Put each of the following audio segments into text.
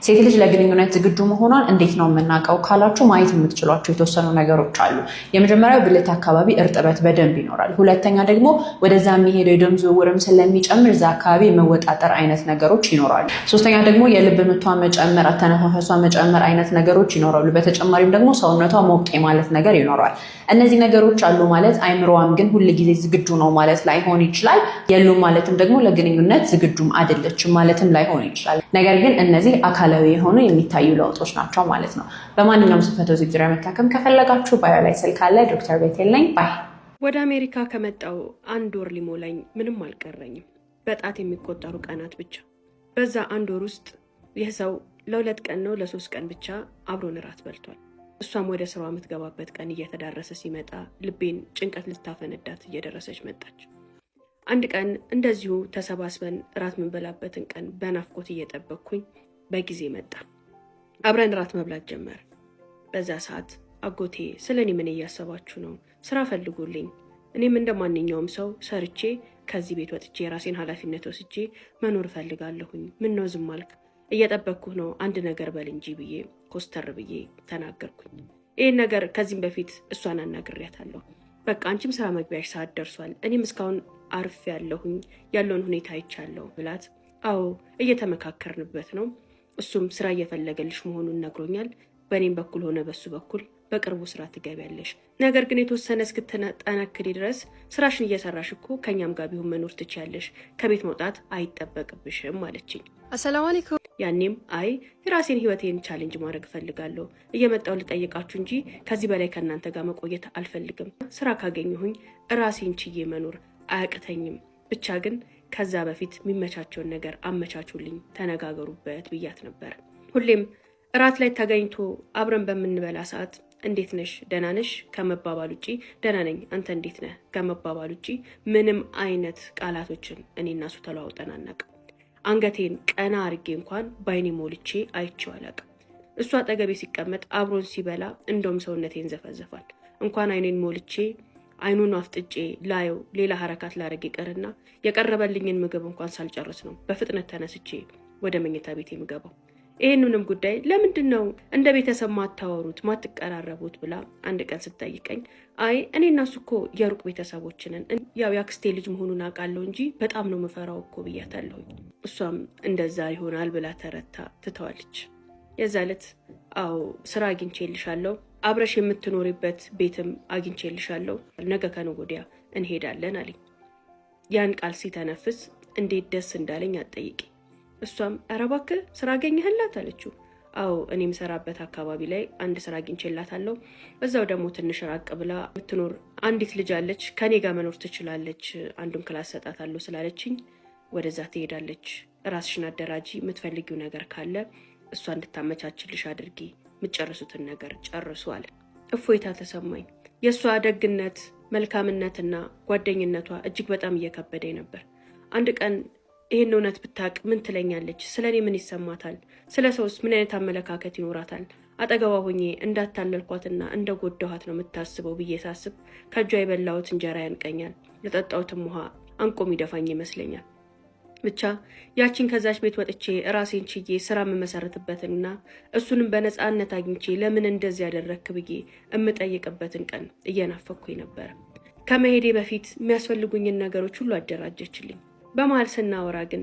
ሴት ልጅ ለግንኙነት ዝግጁ መሆኗን እንዴት ነው የምናውቀው ካላችሁ ማየት የምትችሏቸው የተወሰኑ ነገሮች አሉ። የመጀመሪያው ብልት አካባቢ እርጥበት በደንብ ይኖራል። ሁለተኛ ደግሞ ወደዛ የሚሄደው የደም ዝውውርም ስለሚጨምር እዛ አካባቢ የመወጣጠር አይነት ነገሮች ይኖራሉ። ሶስተኛ ደግሞ የልብ ምቷ መጨመር፣ አተነፋፈሷ መጨመር አይነት ነገሮች ይኖራሉ። በተጨማሪም ደግሞ ሰውነቷ ሞቅ ማለት ነገር ይኖራል። እነዚህ ነገሮች አሉ ማለት አይምሮዋም ግን ሁል ጊዜ ዝግጁ ነው ማለት ላይሆን ይችላል። የሉም ማለትም ደግሞ ለግንኙነት ዝግጁም አይደለችም ማለትም ላይሆን ይችላል። ነገር ግን እነዚህ አካላዊ የሆኑ የሚታዩ ለውጦች ናቸው ማለት ነው። በማንኛውም ስንፈተ ወሲብ ዙሪያ መታከም ከፈለጋችሁ ባዮ ላይ ስልክ አለ። ዶክተር ቤቴል ነኝ። ባይ። ወደ አሜሪካ ከመጣው 1 ወር ሊሞላኝ ምንም አልቀረኝም። በጣት የሚቆጠሩ ቀናት ብቻ። በዛ 1 ወር ውስጥ ይህ ሰው ለ2 ቀን ነው ለ3 ቀን ብቻ አብሮን እራት በልቷል። እሷም ወደ ስራዋ የምትገባበት ቀን እየተዳረሰ ሲመጣ ልቤን ጭንቀት ልታፈነዳት እየደረሰች መጣች። አንድ ቀን እንደዚሁ ተሰባስበን እራት ምንበላበትን ቀን በናፍቆት እየጠበቅኩኝ በጊዜ መጣ። አብረን እራት መብላት ጀመር። በዛ ሰዓት አጎቴ ስለኔ ምን እያሰባችሁ ነው? ስራ ፈልጉልኝ፣ እኔም እንደ ማንኛውም ሰው ሰርቼ ከዚህ ቤት ወጥቼ የራሴን ኃላፊነት ወስጄ መኖር ፈልጋለሁኝ። ምን ነው ዝም አልክ? እየጠበቅኩህ ነው፣ አንድ ነገር በል እንጂ ብዬ ኮስተር ብዬ ተናገርኩኝ። ይህን ነገር ከዚህም በፊት እሷን አናግሬያታለሁ። በቃ አንቺም ስራ መግቢያሽ ሰዓት ደርሷል፣ እኔም እስካሁን አርፍ ያለሁኝ ያለውን ሁኔታ አይቻለሁ ብላት፣ አዎ እየተመካከርንበት ነው፣ እሱም ስራ እየፈለገልሽ መሆኑን ነግሮኛል። በእኔም በኩል ሆነ በሱ በኩል በቅርቡ ስራ ትገቢያለሽ። ነገር ግን የተወሰነ እስክትጠነክሪ ድረስ ስራሽን እየሰራሽ እኮ ከኛም ጋር ቢሆን መኖር ትችያለሽ፣ ከቤት መውጣት አይጠበቅብሽም አለችኝ። አሰላሙ አለይኩም። ያኔም አይ የራሴን ህይወቴን ቻሌንጅ ማድረግ ፈልጋለሁ፣ እየመጣው ልጠይቃችሁ እንጂ ከዚህ በላይ ከእናንተ ጋር መቆየት አልፈልግም። ስራ ካገኘሁኝ ራሴን ችዬ መኖር አያቅተኝም። ብቻ ግን ከዛ በፊት የሚመቻቸውን ነገር አመቻቹልኝ፣ ተነጋገሩበት ብያት ነበር። ሁሌም እራት ላይ ተገኝቶ አብረን በምንበላ ሰዓት እንዴት ነሽ ደህና ነሽ ከመባባል ውጪ ደህና ነኝ አንተ እንዴት ነህ ከመባባል ውጪ ምንም አይነት ቃላቶችን እኔና እሱ ተለዋውጠን አናውቅም። አንገቴን ቀና አርጌ እንኳን ባይኔ ሞልቼ አይቼው አላውቅም። እሱ አጠገቤ ሲቀመጥ አብሮን ሲበላ እንደውም ሰውነቴን ዘፈዘፋል። እንኳን አይኔን ሞልቼ አይኑን አፍጥጬ ላየው ሌላ ሐረካት ላረግ ይቀርና የቀረበልኝን ምግብ እንኳን ሳልጨርስ ነው በፍጥነት ተነስቼ ወደ መኝታ ቤት የምገባው። ይሄንንም ጉዳይ ለምንድን ነው እንደ ቤተሰብ ማታወሩት ማትቀራረቡት ብላ አንድ ቀን ስትጠይቀኝ አይ እኔና እሱ እኮ የሩቅ ቤተሰቦች ነን፣ ያው ያክስቴ ልጅ መሆኑን አውቃለሁ እንጂ በጣም ነው የምፈራው እኮ ብያታለሁኝ። እሷም እንደዛ ይሆናል ብላ ተረታ ትተዋለች። የዛ ዕለት አዎ ስራ አግኝቼልሻለሁ፣ አብረሽ የምትኖሪበት ቤትም አግኝቼልሻለሁ፣ ነገ ከነገ ወዲያ እንሄዳለን አለኝ። ያን ቃል ሲተነፍስ እንዴት ደስ እንዳለኝ አትጠይቂ። እሷም ኧረ እባክህ ስራ አገኘህላት አለችው። አዎ እኔ የምሰራበት አካባቢ ላይ አንድ ስራ አግኝቼላታለሁ፣ እዛው ደግሞ ትንሽ ራቅ ብላ የምትኖር አንዲት ልጅ አለች፣ ከኔ ጋር መኖር ትችላለች፣ አንዱን ክላስ ሰጣታለሁ ስላለችኝ ወደዛ ትሄዳለች። ራስሽን አደራጂ፣ የምትፈልጊው ነገር ካለ እሷ እንድታመቻችልሽ አድርጊ፣ የምትጨርሱትን ነገር ጨርሱ አለ። እፎይታ ተሰማኝ። የእሷ ደግነት መልካምነትና ጓደኝነቷ እጅግ በጣም እየከበደኝ ነበር። አንድ ቀን ይሄን እውነት ብታቅ ምን ትለኛለች? ስለኔ ምን ይሰማታል? ስለ ሰውስ ምን አይነት አመለካከት ይኖራታል? አጠገቧ ሆኜ እንዳታለልኳትና እንደጎዳኋት ነው የምታስበው ብዬ ሳስብ ከእጇ የበላሁት እንጀራ ያንቀኛል፣ የጠጣሁትም ውሃ አንቆም ይደፋኝ ይመስለኛል። ብቻ ያቺን ከዛች ቤት ወጥቼ ራሴን ችዬ ስራ የምመሰረትበትንና እሱንም በነፃነት አግኝቼ ለምን እንደዚህ ያደረክ ብዬ የምጠይቅበትን ቀን እየናፈኩኝ ነበር። ከመሄዴ በፊት የሚያስፈልጉኝን ነገሮች ሁሉ አደራጀችልኝ። በመሀል ስናወራ ግን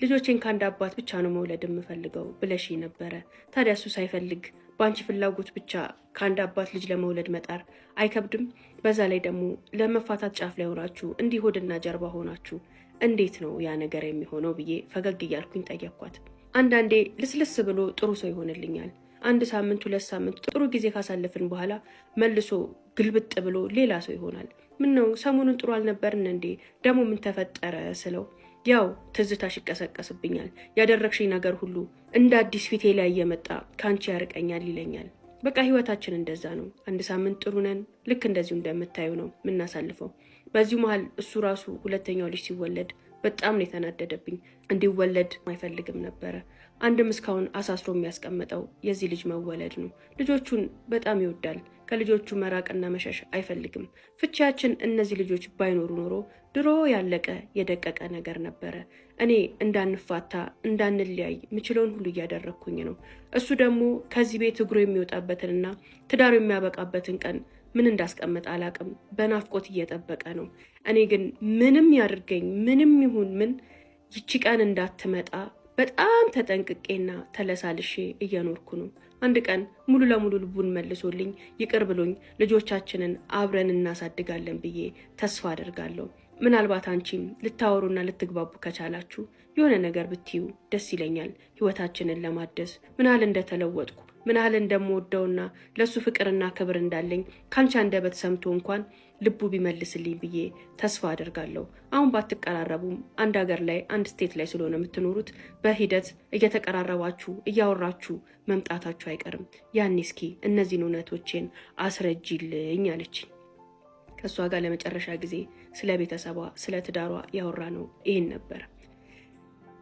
ልጆቼን ከአንድ አባት ብቻ ነው መውለድ የምፈልገው ብለሽ ነበረ። ታዲያ እሱ ሳይፈልግ በአንቺ ፍላጎት ብቻ ከአንድ አባት ልጅ ለመውለድ መጣር አይከብድም? በዛ ላይ ደግሞ ለመፋታት ጫፍ ላይ ሆናችሁ እንዲህ ሆድና ጀርባ ሆናችሁ እንዴት ነው ያ ነገር የሚሆነው ብዬ ፈገግ እያልኩኝ ጠየኳት። አንዳንዴ ልስልስ ብሎ ጥሩ ሰው ይሆንልኛል። 1 ሳምንት 2 ሳምንት ጥሩ ጊዜ ካሳለፍን በኋላ መልሶ ግልብጥ ብሎ ሌላ ሰው ይሆናል። ምን ነው ሰሞኑን ጥሩ አልነበርን እንዴ? ደግሞ ምን ተፈጠረ ስለው ያው ትዝታሽ ይቀሰቀስብኛል፣ ያደረግሽኝ ነገር ሁሉ እንደ አዲስ ፊቴ ላይ እየመጣ ካንቺ ያርቀኛል ይለኛል። በቃ ህይወታችን እንደዛ ነው። 1 ሳምንት ጥሩ ነን፣ ልክ እንደዚሁ እንደምታዩ ነው ምናሳልፈው። በዚሁ መሃል እሱ ራሱ ሁለተኛው ልጅ ሲወለድ በጣም ነው የተናደደብኝ። እንዲወለድ አይፈልግም ነበረ። አንድም እስካሁን አሳስሮ የሚያስቀምጠው የዚህ ልጅ መወለድ ነው። ልጆቹን በጣም ይወዳል። ከልጆቹ መራቅና መሸሽ አይፈልግም። ፍቺያችን እነዚህ ልጆች ባይኖሩ ኖሮ ድሮ ያለቀ የደቀቀ ነገር ነበረ። እኔ እንዳንፋታ እንዳንለያይ ምችለውን ሁሉ እያደረግኩኝ ነው። እሱ ደግሞ ከዚህ ቤት እግሩ የሚወጣበትንና ትዳሩ የሚያበቃበትን ቀን ምን እንዳስቀመጠ አላቅም። በናፍቆት እየጠበቀ ነው። እኔ ግን ምንም ያድርገኝ ምንም ይሁን ምን ይቺ ቀን እንዳትመጣ በጣም ተጠንቅቄና ተለሳልሼ እየኖርኩ ነው። አንድ ቀን ሙሉ ለሙሉ ልቡን መልሶልኝ ይቅር ብሎኝ ልጆቻችንን አብረን እናሳድጋለን ብዬ ተስፋ አደርጋለሁ። ምናልባት አንቺም ልታወሩና ልትግባቡ ከቻላችሁ የሆነ ነገር ብትዩ ደስ ይለኛል። ህይወታችንን ለማደስ ምን ያህል እንደተለወጥኩ ምን ያህል እንደምወደውና ለሱ ፍቅርና ክብር እንዳለኝ ካንቺ አንደበት ሰምቶ እንኳን ልቡ ቢመልስልኝ ብዬ ተስፋ አደርጋለሁ። አሁን ባትቀራረቡም አንድ ሀገር ላይ አንድ ስቴት ላይ ስለሆነ የምትኖሩት በሂደት እየተቀራረባችሁ እያወራችሁ መምጣታችሁ አይቀርም። ያኔ እስኪ እነዚህን እውነቶቼን አስረጅልኝ አለችኝ። ከእሷ ጋር ለመጨረሻ ጊዜ ስለ ቤተሰቧ ስለ ትዳሯ ያወራ ነው ይህን ነበር።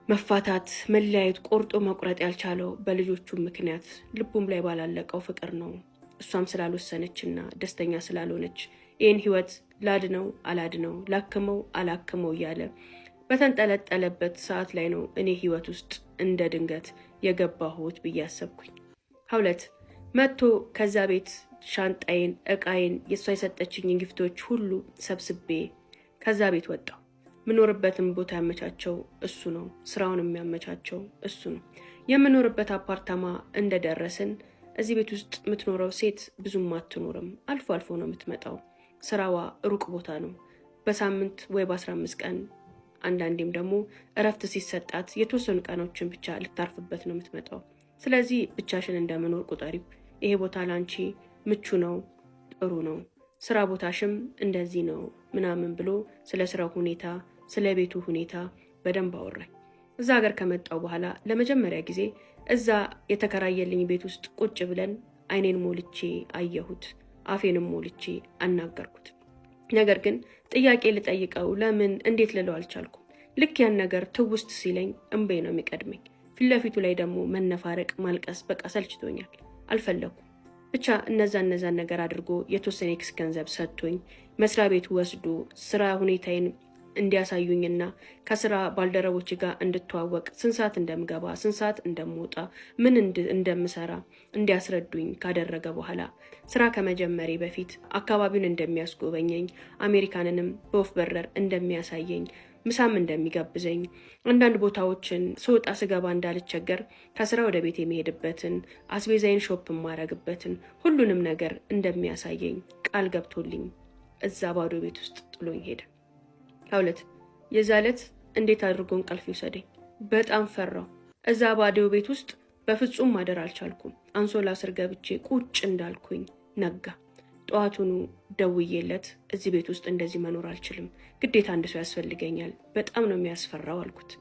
መፋታት መለያየት ቆርጦ መቁረጥ ያልቻለው በልጆቹ ምክንያት ልቡም ላይ ባላለቀው ፍቅር ነው። እሷም ስላልወሰነችና ደስተኛ ስላልሆነች ይህን ህይወት ላድነው አላድነው ላክመው አላክመው እያለ በተንጠለጠለበት ሰዓት ላይ ነው እኔ ህይወት ውስጥ እንደ ድንገት የገባሁት ብዬ አሰብኩኝ። ሀውለት መጥቶ ከዛ ቤት ሻንጣዬን እቃዬን የእሷ የሰጠችኝን ጊፍቶች ሁሉ ሰብስቤ ከዛ ቤት ወጣሁ። የምኖርበትን ቦታ ያመቻቸው እሱ ነው። ስራውን የሚያመቻቸው እሱ ነው። የምኖርበት አፓርታማ እንደደረስን እዚህ ቤት ውስጥ የምትኖረው ሴት ብዙም አትኖርም። አልፎ አልፎ ነው የምትመጣው። ስራዋ ሩቅ ቦታ ነው። በሳምንት ወይ በ15 ቀን አንዳንዴም ደግሞ እረፍት ሲሰጣት የተወሰኑ ቀኖችን ብቻ ልታርፍበት ነው የምትመጣው። ስለዚህ ብቻሽን እንደመኖር ቁጠሪው። ይሄ ቦታ ላንቺ ምቹ ነው፣ ጥሩ ነው፣ ስራ ቦታሽም እንደዚህ ነው ምናምን ብሎ ስለ ስራው ሁኔታ ስለ ቤቱ ሁኔታ በደንብ አወራኝ። እዛ ሀገር ከመጣው በኋላ ለመጀመሪያ ጊዜ እዛ የተከራየልኝ ቤት ውስጥ ቁጭ ብለን አይኔን ሞልቼ አየሁት፣ አፌንም ሞልቼ አናገርኩት። ነገር ግን ጥያቄ ልጠይቀው ለምን እንዴት ልለው አልቻልኩም። ልክ ያን ነገር ትውስት ሲለኝ እንቤ ነው የሚቀድመኝ። ፊት ለፊቱ ላይ ደግሞ መነፋረቅ ማልቀስ በቃ ሰልችቶኛል፣ አልፈለኩም። ብቻ እነዛን ነገር አድርጎ የተወሰነ ኤክስ ገንዘብ ሰጥቶኝ መስሪያ ቤቱ ወስዶ ስራ ሁኔታዬን እንዲያሳዩኝና ከስራ ባልደረቦች ጋር እንድተዋወቅ ስንት ሰዓት እንደምገባ ስንት ሰዓት እንደምወጣ ምን እንደምሰራ እንዲያስረዱኝ ካደረገ በኋላ ስራ ከመጀመሪ በፊት አካባቢውን እንደሚያስጎበኘኝ አሜሪካንንም በወፍ በረር እንደሚያሳየኝ ምሳም እንደሚጋብዘኝ አንዳንድ ቦታዎችን ስወጣ ስገባ እንዳልቸገር ከስራ ወደ ቤት የሚሄድበትን አስቤዛይን ሾፕ የማረግበትን ሁሉንም ነገር እንደሚያሳየኝ ቃል ገብቶልኝ እዛ ባዶ ቤት ውስጥ ጥሎኝ ሄደ። ሀውለት የዛ ዕለት እንዴት አድርጎ እንቅልፍ ይውሰደኝ። በጣም ፈራው። እዛ ባዶ ቤት ውስጥ በፍጹም ማደር አልቻልኩም። አንሶላ ስር ገብቼ ቁጭ እንዳልኩኝ ነጋ። ጠዋቱኑ ደውዬለት እዚህ ቤት ውስጥ እንደዚህ መኖር አልችልም፣ ግዴታ አንድ ሰው ያስፈልገኛል፣ በጣም ነው የሚያስፈራው አልኩት።